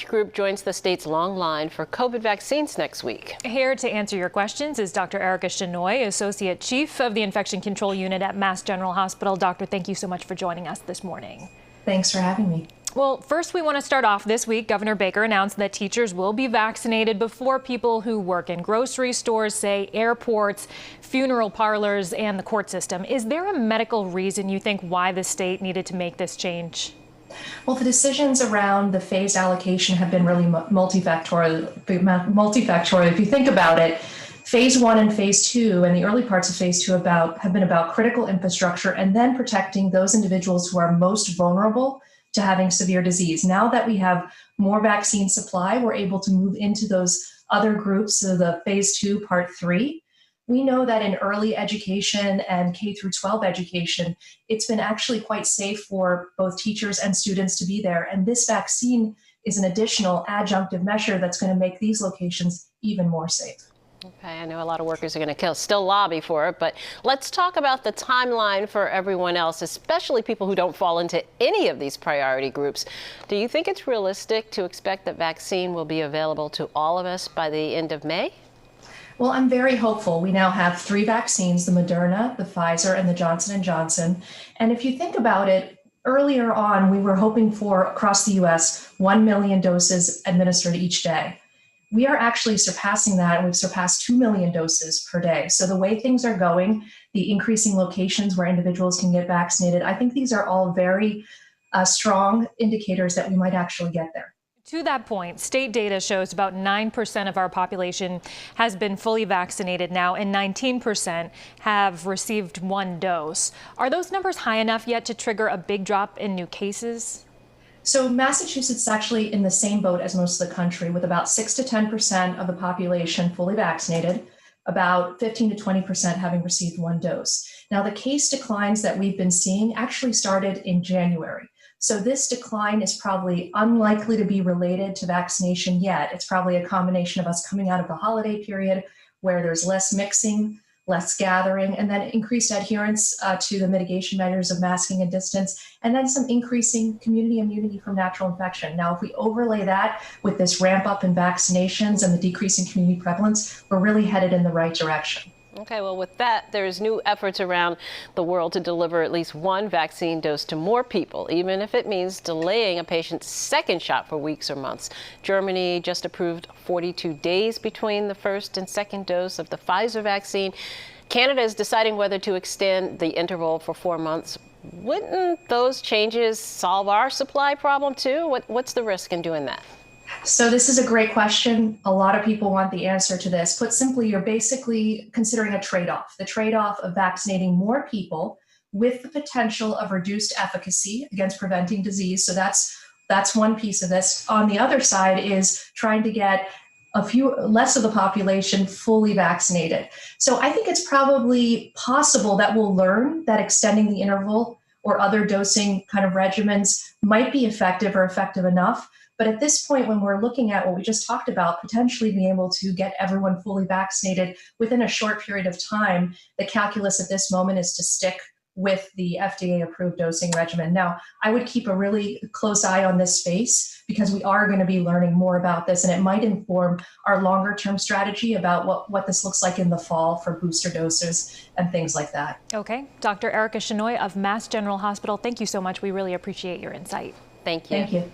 Group joins the state's long line for COVID vaccines next week. Here to answer your questions is Dr. Erica Shenoy, Associate Chief of the Infection Control Unit at Mass General Hospital. Doctor, thank you so much for joining us this morning. Thanks for having me. Well, first we want to start off this week. Governor Baker announced that teachers will be vaccinated before people who work in grocery stores, say airports, funeral parlors, and the court system. Is there a medical reason you think why the state needed to make this change? Well, the decisions around the phased allocation have been really multifactorial. If you think about it, phase 1 and phase 2 and the early parts of phase 2 have been about critical infrastructure and then protecting those individuals who are most vulnerable to having severe disease. Now that we have more vaccine supply, we're able to move into those other groups, so the phase 2, part 3. We know that in early education and K through 12 education, it's been actually quite safe for both teachers and students to be there. And this vaccine is an additional adjunctive measure that's going to make these locations even more safe. Okay, I know a lot of workers are going to still lobby for it, but let's talk about the timeline for everyone else, especially people who don't fall into any of these priority groups. Do you think it's realistic to expect that vaccine will be available to all of us by the end of May? Well, I'm very hopeful. We now have 3 vaccines, the Moderna, the Pfizer, and the Johnson & Johnson. And if you think about it, earlier on, we were hoping for, across the U.S., 1 million doses administered each day. We are actually surpassing that, and we've surpassed 2 million doses per day. So the way things are going, the increasing locations where individuals can get vaccinated, I think these are all very strong indicators that we might actually get there. To that point, state data shows about 9% of our population has been fully vaccinated now, and 19% have received 1 dose. Are those numbers high enough yet to trigger a big drop in new cases? So Massachusetts is actually in the same boat as most of the country, with about 6 to 10% of the population fully vaccinated, about 15 to 20% having received 1 dose. Now, the case declines that we've been seeing actually started in January. So this decline is probably unlikely to be related to vaccination yet. It's probably a combination of us coming out of the holiday period where there's less mixing, less gathering, and then increased adherence to the mitigation measures of masking and distance, and then some increasing community immunity from natural infection. Now, if we overlay that with this ramp up in vaccinations and the decrease in community prevalence, we're really headed in the right direction. Okay, well, with that, there's new efforts around the world to deliver at least 1 vaccine dose to more people, even if it means delaying a patient's second shot for weeks or months. Germany just approved 42 days between the first and second dose of the Pfizer vaccine. Canada is deciding whether to extend the interval for 4 months. Wouldn't those changes solve our supply problem too? What's the risk in doing that? So this is a great question. A lot of people want the answer to this. Put simply, you're basically considering a trade-off, the trade-off of vaccinating more people with the potential of reduced efficacy against preventing disease. So that's one piece of this. On the other side is trying to get less of the population fully vaccinated. So I think it's probably possible that we'll learn that extending the interval or other dosing kind of regimens might be effective or effective enough. But at this point, when we're looking at what we just talked about, potentially being able to get everyone fully vaccinated within a short period of time, the calculus at this moment is to stick with the FDA-approved dosing regimen. Now, I would keep a really close eye on this space because we are going to be learning more about this, and it might inform our longer-term strategy about what this looks like in the fall for booster doses and things like that. Okay. Dr. Erica Shenoy of Mass General Hospital, thank you so much. We really appreciate your insight. Thank you. Thank you.